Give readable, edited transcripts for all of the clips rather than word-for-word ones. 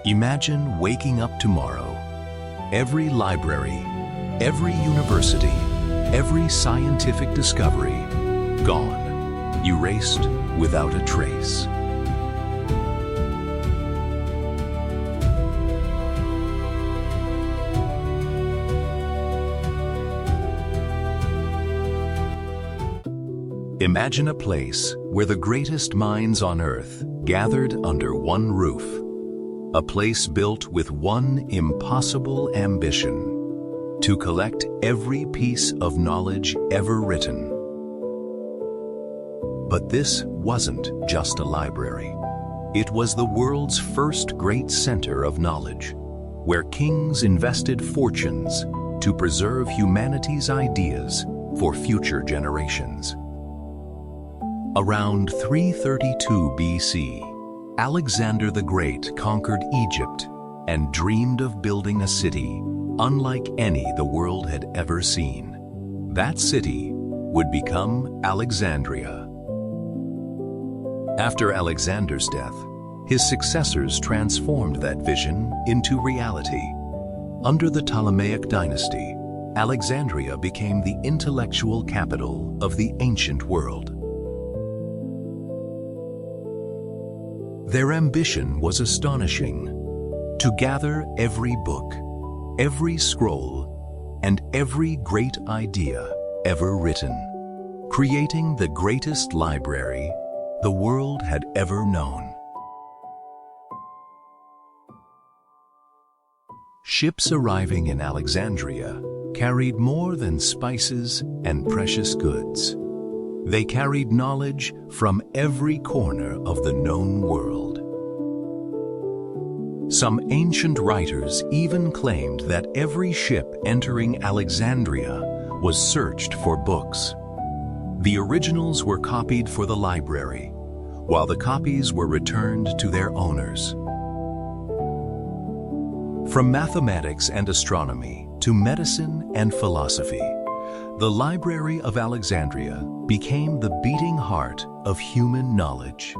Imagine waking up tomorrow. Every library, every university, every scientific discovery, gone, erased without a trace. Imagine a place where the greatest minds on Earth gathered under one roof. A place built with one impossible ambition: to collect every piece of knowledge ever written. But this wasn't just a library. It was the world's first great center of knowledge, where kings invested fortunes to preserve humanity's ideas for future generations. Around 332 BC, Alexander the Great conquered Egypt and dreamed of building a city unlike any the world had ever seen. That city would become Alexandria. After Alexander's death, his successors transformed that vision into reality. Under the Ptolemaic dynasty, Alexandria became the intellectual capital of the ancient world. Their ambition was astonishing: to gather every book, every scroll, and every great idea ever written, creating the greatest library the world had ever known. Ships arriving in Alexandria carried more than spices and precious goods. They carried knowledge from every corner of the known world. Some ancient writers even claimed that every ship entering Alexandria was searched for books. The originals were copied for the library, while the copies were returned to their owners. From mathematics and astronomy to medicine and philosophy, the Library of Alexandria became the beating heart of human knowledge.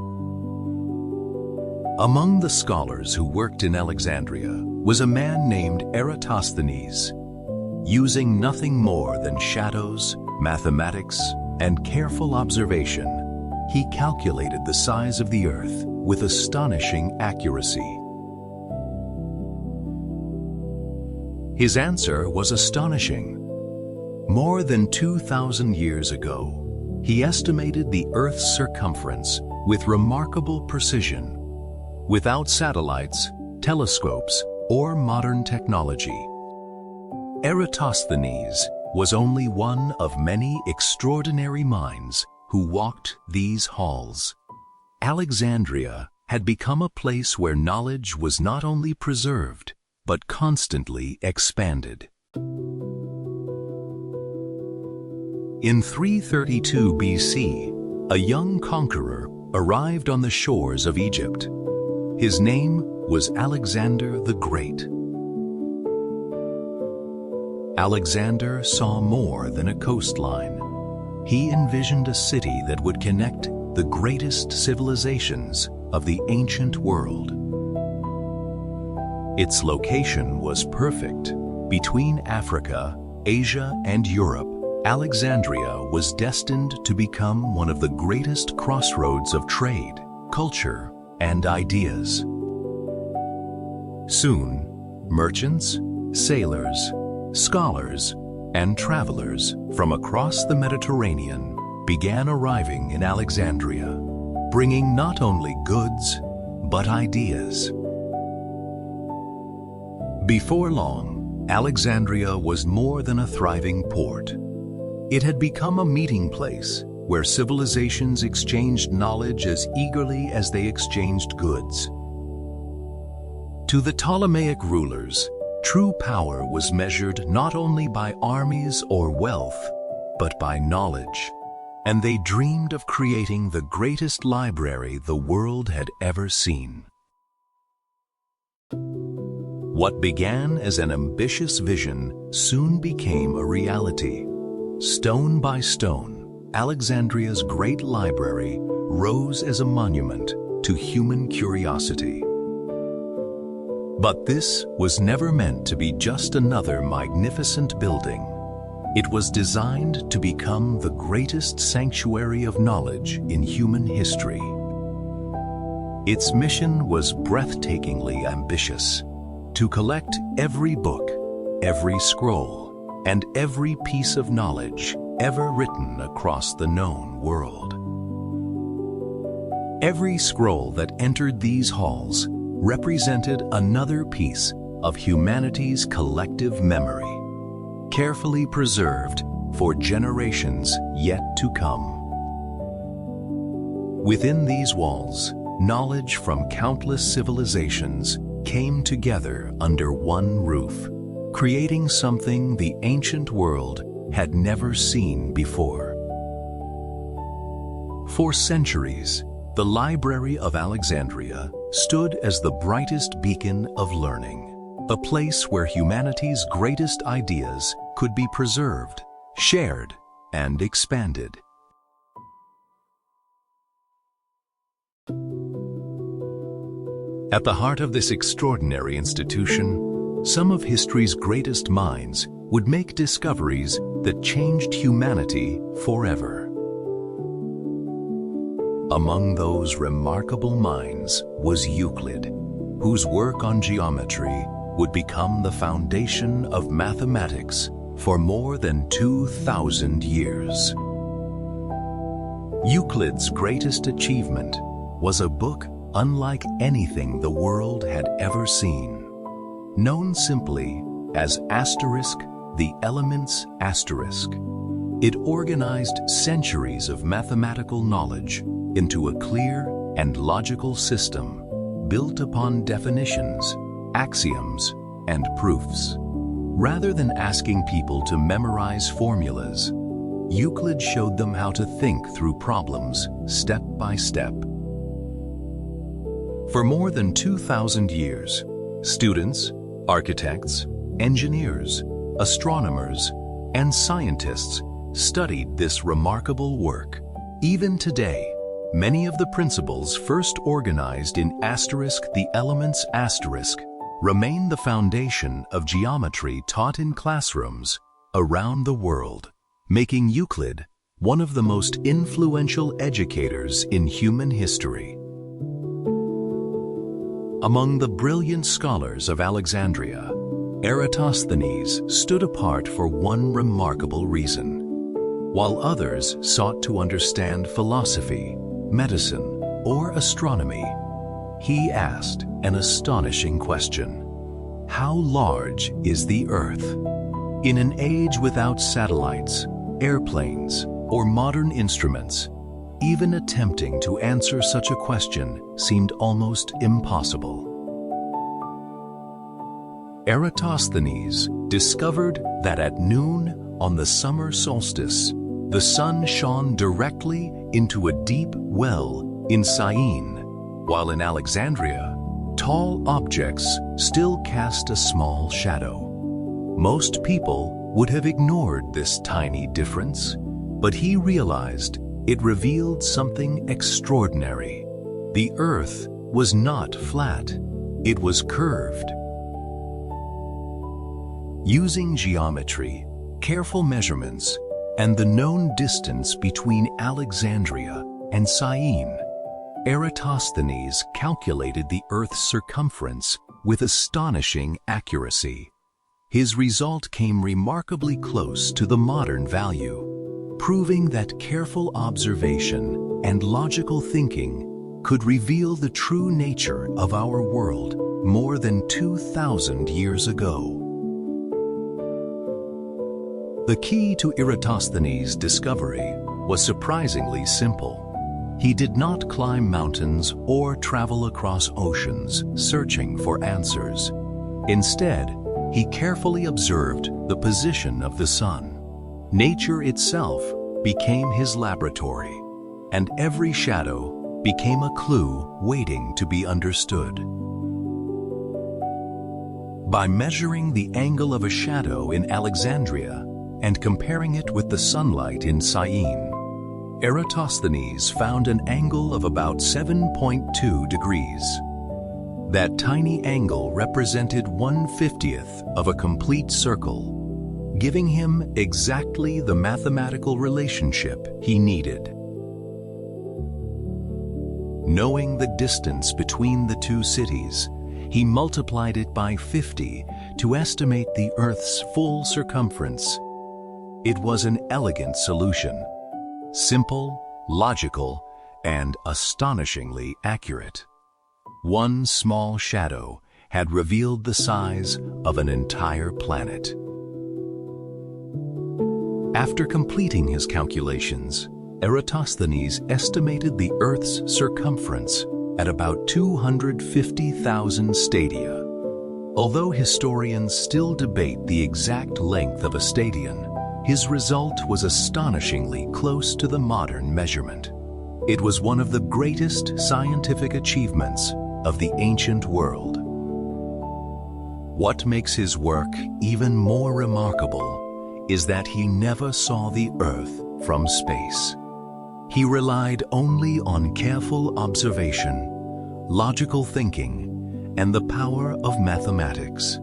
Among the scholars who worked in Alexandria was a man named Eratosthenes. Using nothing more than shadows, mathematics, and careful observation, he calculated the size of the Earth with astonishing accuracy. His answer was astonishing. More than 2,000 years ago, he estimated the Earth's circumference with remarkable precision, without satellites, telescopes, or modern technology. Eratosthenes was only one of many extraordinary minds who walked these halls. Alexandria had become a place where knowledge was not only preserved, but constantly expanded. In 332 BC, a young conqueror arrived on the shores of Egypt. His name was Alexander the Great. Alexander saw more than a coastline. He envisioned a city that would connect the greatest civilizations of the ancient world. Its location was perfect. Between Africa, Asia, and Europe, Alexandria was destined to become one of the greatest crossroads of trade, culture, and ideas. Soon, merchants, sailors, scholars, and travelers from across the Mediterranean began arriving in Alexandria, bringing not only goods, but ideas. Before long, Alexandria was more than a thriving port. It had become a meeting place where civilizations exchanged knowledge as eagerly as they exchanged goods. To the Ptolemaic rulers, true power was measured not only by armies or wealth, but by knowledge, and they dreamed of creating the greatest library the world had ever seen. What began as an ambitious vision soon became a reality. Stone by stone, Alexandria's great library rose as a monument to human curiosity. But this was never meant to be just another magnificent building. It was designed to become the greatest sanctuary of knowledge in human history. Its mission was breathtakingly ambitious: to collect every book, every scroll, and every piece of knowledge ever written across the known world. Every scroll that entered these halls represented another piece of humanity's collective memory, carefully preserved for generations yet to come. Within these walls, knowledge from countless civilizations came together under one roof, creating something the ancient world had never seen before. For centuries, the Library of Alexandria stood as the brightest beacon of learning, a place where humanity's greatest ideas could be preserved, shared, and expanded. At the heart of this extraordinary institution, some of history's greatest minds would make discoveries that changed humanity forever. Among those remarkable minds was Euclid, whose work on geometry would become the foundation of mathematics for more than 2,000 years. Euclid's greatest achievement was a book unlike anything the world had ever seen, known simply as the Elements Asterisk. It organized centuries of mathematical knowledge into a clear and logical system built upon definitions, axioms, and proofs. Rather than asking people to memorize formulas, Euclid showed them how to think through problems step by step. For more than 2,000 years, students, architects, engineers, astronomers, and scientists studied this remarkable work. Even today, many of the principles first organized in the Elements Asterisk remain the foundation of geometry taught in classrooms around the world, making Euclid one of the most influential educators in human history. Among the brilliant scholars of Alexandria, Eratosthenes stood apart for one remarkable reason. While others sought to understand philosophy, medicine, or astronomy, he asked an astonishing question: how large is the Earth? In an age without satellites, airplanes, or modern instruments, even attempting to answer such a question seemed almost impossible. Eratosthenes discovered that at noon on the summer solstice, the sun shone directly into a deep well in Syene, while in Alexandria, tall objects still cast a small shadow. Most people would have ignored this tiny difference, but he realized it revealed something extraordinary. The Earth was not flat, it was curved. Using geometry, careful measurements, and the known distance between Alexandria and Syene, Eratosthenes calculated the Earth's circumference with astonishing accuracy. His result came remarkably close to the modern value, proving that careful observation and logical thinking could reveal the true nature of our world more than 2,000 years ago. The key to Eratosthenes' discovery was surprisingly simple. He did not climb mountains or travel across oceans searching for answers. Instead, he carefully observed the position of the sun. Nature itself became his laboratory, and every shadow became a clue waiting to be understood. By measuring the angle of a shadow in Alexandria and comparing it with the sunlight in Syene, Eratosthenes found an angle of about 7.2 degrees. That tiny angle represented 1/50th of a complete circle, giving him exactly the mathematical relationship he needed. Knowing the distance between the two cities, he multiplied it by 50 to estimate the Earth's full circumference. It was an elegant solution, simple, logical, and astonishingly accurate. One small shadow had revealed the size of an entire planet. After completing his calculations, Eratosthenes estimated the Earth's circumference at about 250,000 stadia. Although historians still debate the exact length of a stadion, his result was astonishingly close to the modern measurement. It was one of the greatest scientific achievements of the ancient world. What makes his work even more remarkable is that he never saw the Earth from space. He relied only on careful observation, logical thinking, and the power of mathematics.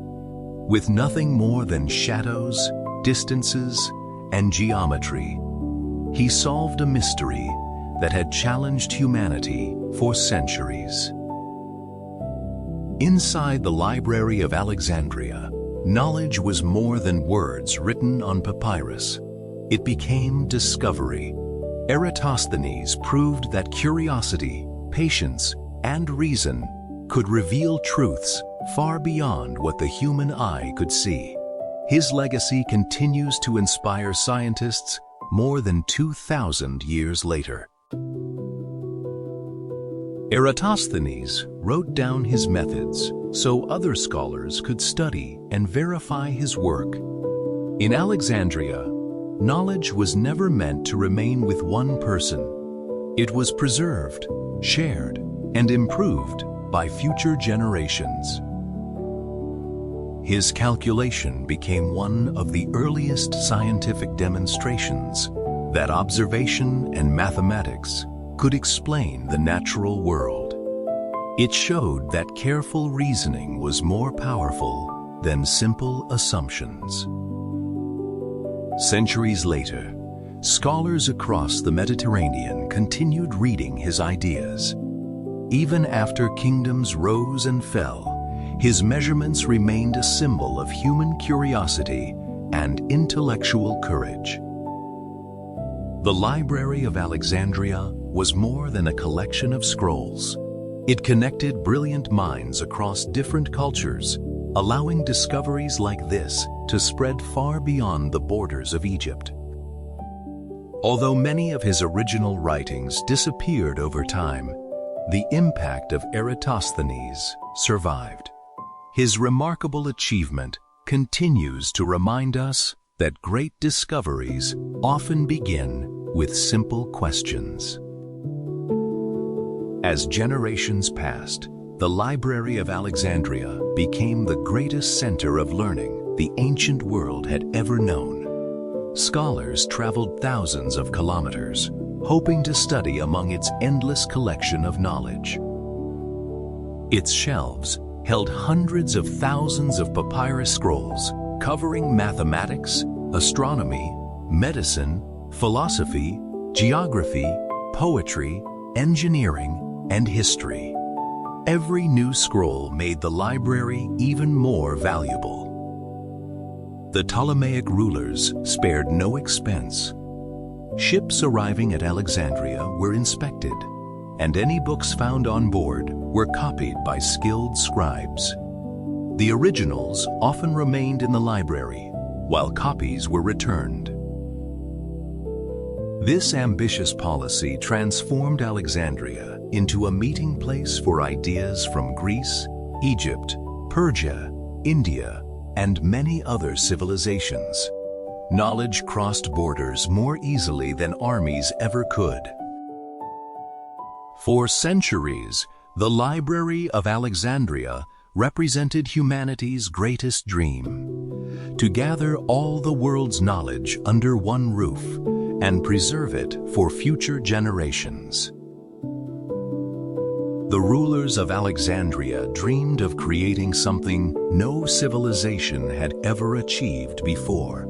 With nothing more than shadows, distances, and geometry, he solved a mystery that had challenged humanity for centuries. Inside the Library of Alexandria, knowledge was more than words written on papyrus. It became discovery. Eratosthenes proved that curiosity, patience, and reason could reveal truths far beyond what the human eye could see. His legacy continues to inspire scientists more than 2,000 years later. Eratosthenes wrote down his methods so other scholars could study and verify his work. In Alexandria, knowledge was never meant to remain with one person. It was preserved, shared, and improved by future generations. His calculation became one of the earliest scientific demonstrations that observation and mathematics could explain the natural world. It showed that careful reasoning was more powerful than simple assumptions. Centuries later, scholars across the Mediterranean continued reading his ideas. Even after kingdoms rose and fell, his measurements remained a symbol of human curiosity and intellectual courage. The Library of Alexandria was more than a collection of scrolls. It connected brilliant minds across different cultures, allowing discoveries like this to spread far beyond the borders of Egypt. Although many of his original writings disappeared over time, the impact of Eratosthenes survived. His remarkable achievement continues to remind us that great discoveries often begin with simple questions. As generations passed, the Library of Alexandria became the greatest center of learning the ancient world had ever known. Scholars traveled thousands of kilometers, hoping to study among its endless collection of knowledge. Its shelves held hundreds of thousands of papyrus scrolls covering mathematics, astronomy, medicine, philosophy, geography, poetry, engineering, and history. Every new scroll made the library even more valuable. The Ptolemaic rulers spared no expense. Ships arriving at Alexandria were inspected, and any books found on board were copied by skilled scribes. The originals often remained in the library, while copies were returned. This ambitious policy transformed Alexandria into a meeting place for ideas from Greece, Egypt, Persia, India, and many other civilizations. Knowledge crossed borders more easily than armies ever could. For centuries, the Library of Alexandria represented humanity's greatest dream: to gather all the world's knowledge under one roof and preserve it for future generations. The rulers of Alexandria dreamed of creating something no civilization had ever achieved before.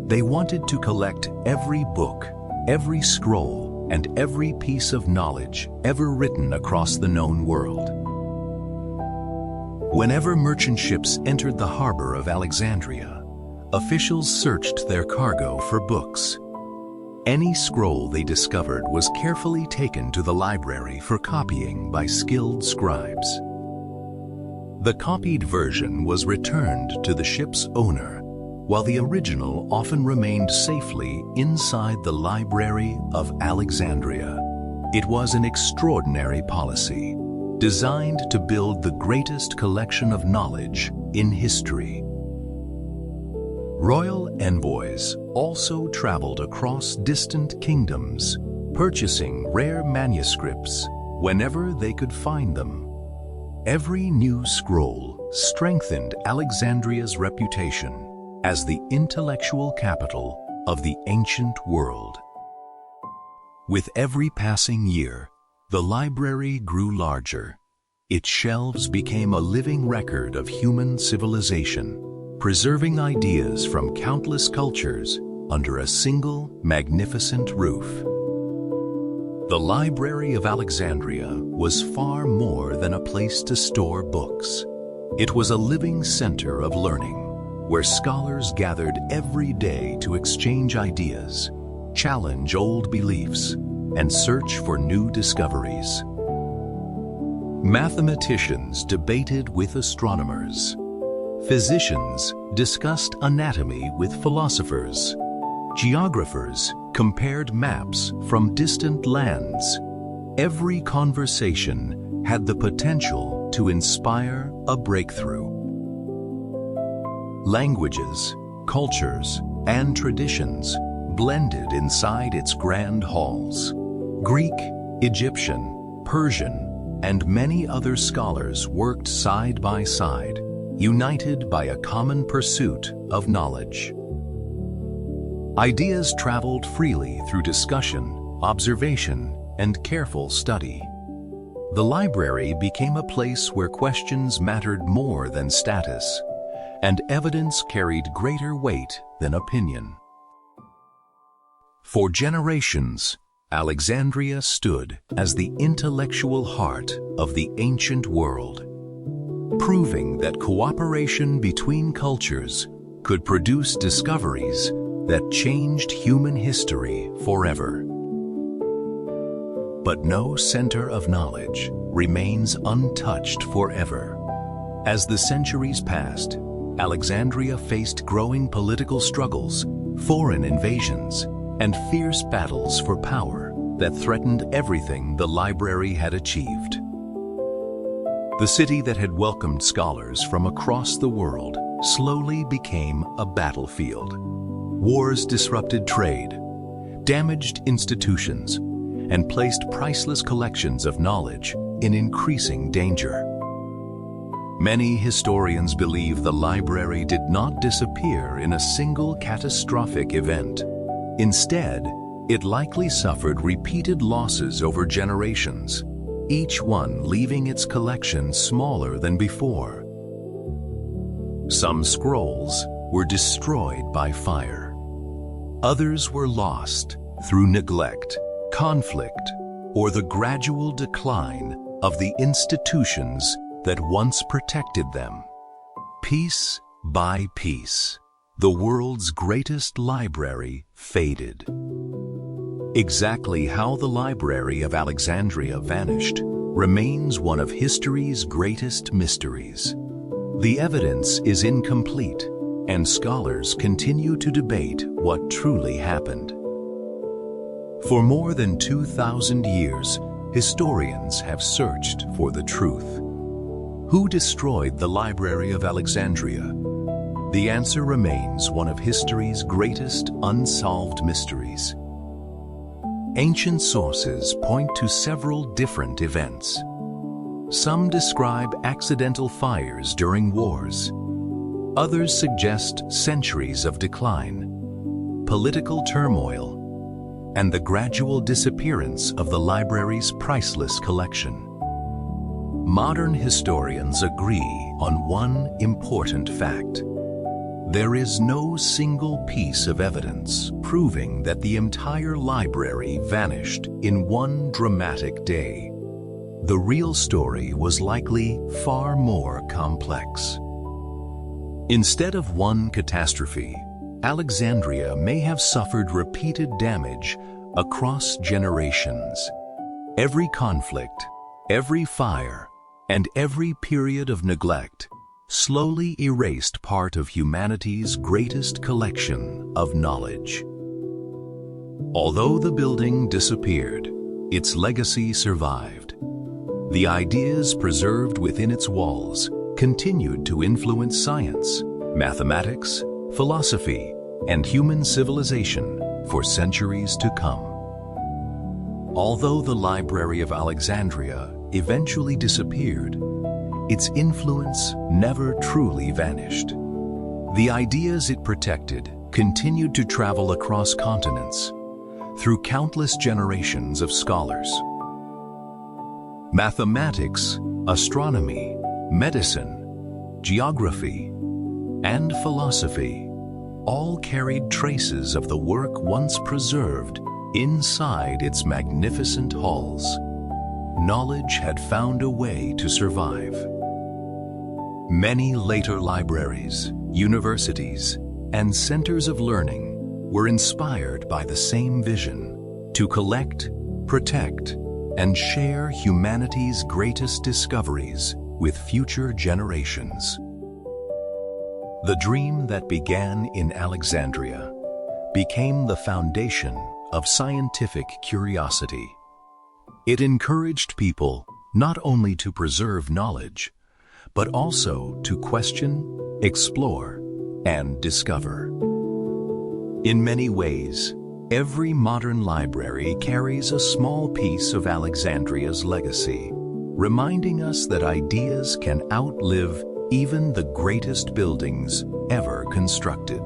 They wanted to collect every book, every scroll, and every piece of knowledge ever written across the known world. Whenever merchant ships entered the harbor of Alexandria, officials searched their cargo for books. Any scroll they discovered was carefully taken to the library for copying by skilled scribes. The copied version was returned to the ship's owner, while the original often remained safely inside the Library of Alexandria. It was an extraordinary policy, designed to build the greatest collection of knowledge in history. Royal envoys also traveled across distant kingdoms, purchasing rare manuscripts whenever they could find them. Every new scroll strengthened Alexandria's reputation as the intellectual capital of the ancient world. With every passing year, the library grew larger. Its shelves became a living record of human civilization, preserving ideas from countless cultures under a single magnificent roof. The Library of Alexandria was far more than a place to store books. It was a living center of learning, where scholars gathered every day to exchange ideas, challenge old beliefs, and search for new discoveries. Mathematicians debated with astronomers. Physicians discussed anatomy with philosophers. Geographers compared maps from distant lands. Every conversation had the potential to inspire a breakthrough. Languages, cultures, and traditions blended inside its grand halls. Greek, Egyptian, Persian, and many other scholars worked side by side, united by a common pursuit of knowledge. Ideas traveled freely through discussion, observation, and careful study. The library became a place where questions mattered more than status, and evidence carried greater weight than opinion. For generations, Alexandria stood as the intellectual heart of the ancient world, proving that cooperation between cultures could produce discoveries that changed human history forever. But no center of knowledge remains untouched forever. As the centuries passed, Alexandria faced growing political struggles, foreign invasions, and fierce battles for power that threatened everything the library had achieved. The city that had welcomed scholars from across the world slowly became a battlefield. Wars disrupted trade, damaged institutions, and placed priceless collections of knowledge in increasing danger. Many historians believe the library did not disappear in a single catastrophic event. Instead, it likely suffered repeated losses over generations, each one leaving its collection smaller than before. Some scrolls were destroyed by fire. Others were lost through neglect, conflict, or the gradual decline of the institutions that once protected them. Piece by piece, the world's greatest library faded. Exactly how the Library of Alexandria vanished remains one of history's greatest mysteries. The evidence is incomplete, and scholars continue to debate what truly happened. For more than 2,000 years, historians have searched for the truth. Who destroyed the Library of Alexandria? The answer remains one of history's greatest unsolved mysteries. Ancient sources point to several different events. Some describe accidental fires during wars. Others suggest centuries of decline, political turmoil, and the gradual disappearance of the library's priceless collection. modern historians agree on one important fact. There is no single piece of evidence proving that the entire library vanished in one dramatic day. The real story was likely far more complex. Instead of one catastrophe, Alexandria may have suffered repeated damage across generations. Every conflict, every fire, and every period of neglect slowly erased part of humanity's greatest collection of knowledge. Although the building disappeared, its legacy survived. The ideas preserved within its walls continued to influence science, mathematics, philosophy, and human civilization for centuries to come. Although the Library of Alexandria eventually disappeared, its influence never truly vanished. The ideas it protected continued to travel across continents through countless generations of scholars. Mathematics, astronomy, medicine, geography, and philosophy all carried traces of the work once preserved inside its magnificent halls. Knowledge had found a way to survive. Many later libraries, universities, and centers of learning were inspired by the same vision: to collect, protect, and share humanity's greatest discoveries with future generations. The dream that began in Alexandria became the foundation of scientific curiosity. It encouraged people not only to preserve knowledge, but also to question, explore, and discover. In many ways, every modern library carries a small piece of Alexandria's legacy, reminding us that ideas can outlive even the greatest buildings ever constructed.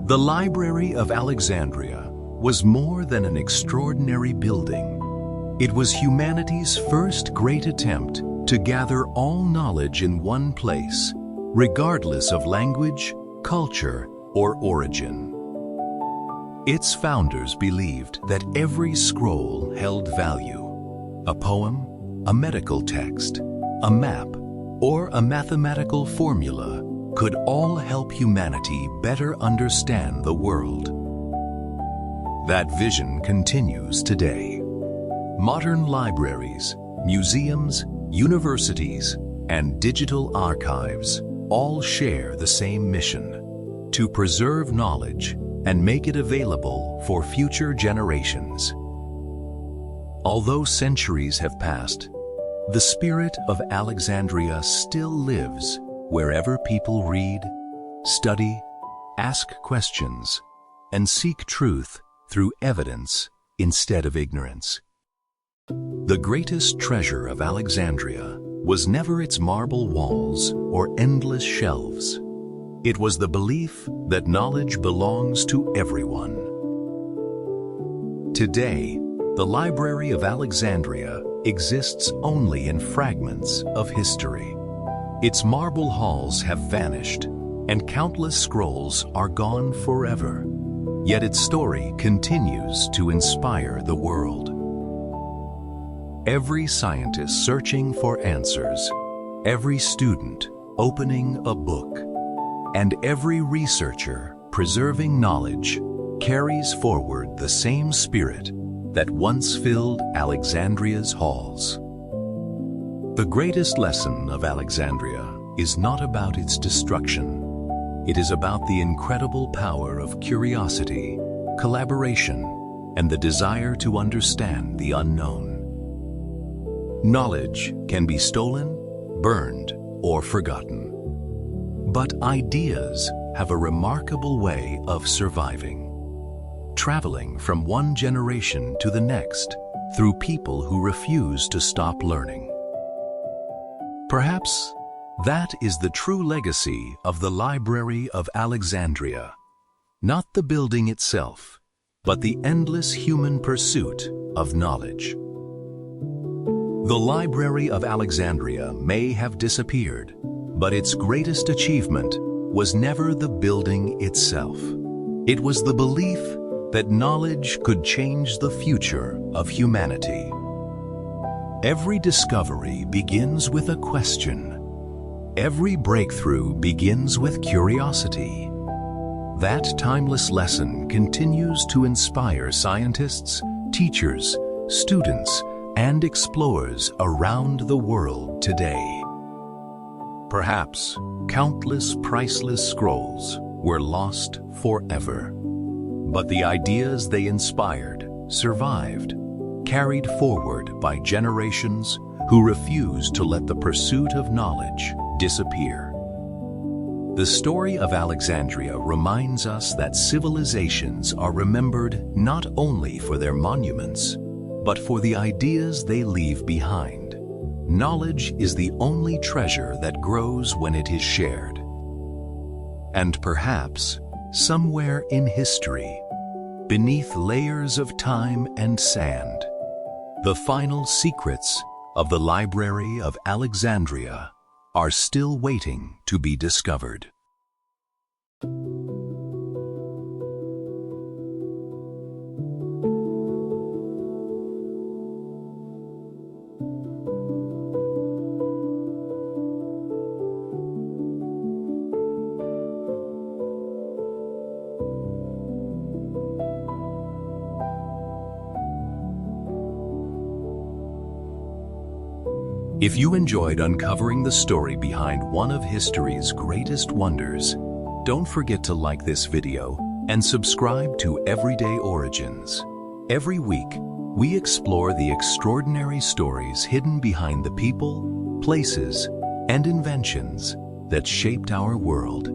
The Library of Alexandria was more than an extraordinary building. It was humanity's first great attempt to gather all knowledge in one place, regardless of language, culture, or origin. Its founders believed that every scroll held value. A poem, a medical text, a map, or a mathematical formula could all help humanity better understand the world. That vision continues today. Modern libraries, museums, universities, and digital archives all share the same mission: to preserve knowledge and make it available for future generations. Although centuries have passed, the spirit of Alexandria still lives wherever people read, study, ask questions, and seek truth through evidence instead of ignorance. The greatest treasure of Alexandria was never its marble walls or endless shelves. It was the belief that knowledge belongs to everyone. Today, the Library of Alexandria exists only in fragments of history. Its marble halls have vanished, and countless scrolls are gone forever. Yet its story continues to inspire the world. Every scientist searching for answers, every student opening a book, and every researcher preserving knowledge carries forward the same spirit that once filled Alexandria's halls. The greatest lesson of Alexandria is not about its destruction. It is about the incredible power of curiosity, collaboration, and the desire to understand the unknown. Knowledge can be stolen, burned, or forgotten. But ideas have a remarkable way of surviving, traveling from one generation to the next through people who refuse to stop learning. Perhaps that is the true legacy of the Library of Alexandria, not the building itself, but the endless human pursuit of knowledge. The Library of Alexandria may have disappeared, but its greatest achievement was never the building itself. It was the belief that knowledge could change the future of humanity. Every discovery begins with a question. Every breakthrough begins with curiosity. That timeless lesson continues to inspire scientists, teachers, students, and explorers around the world today. Perhaps countless priceless scrolls were lost forever, but the ideas they inspired survived, carried forward by generations who refused to let the pursuit of knowledge disappear. The story of Alexandria reminds us that civilizations are remembered not only for their monuments, but for the ideas they leave behind. Knowledge is the only treasure that grows when it is shared. And perhaps, somewhere in history, beneath layers of time and sand, the final secrets of the Library of Alexandria are still waiting to be discovered. If you enjoyed uncovering the story behind one of history's greatest wonders, don't forget to like this video and subscribe to Everyday Origins. Every week, we explore the extraordinary stories hidden behind the people, places, and inventions that shaped our world.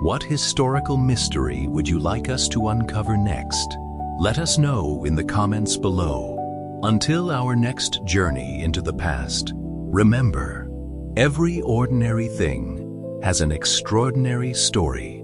What historical mystery would you like us to uncover next? Let us know in the comments below. Until our next journey into the past, remember, every ordinary thing has an extraordinary story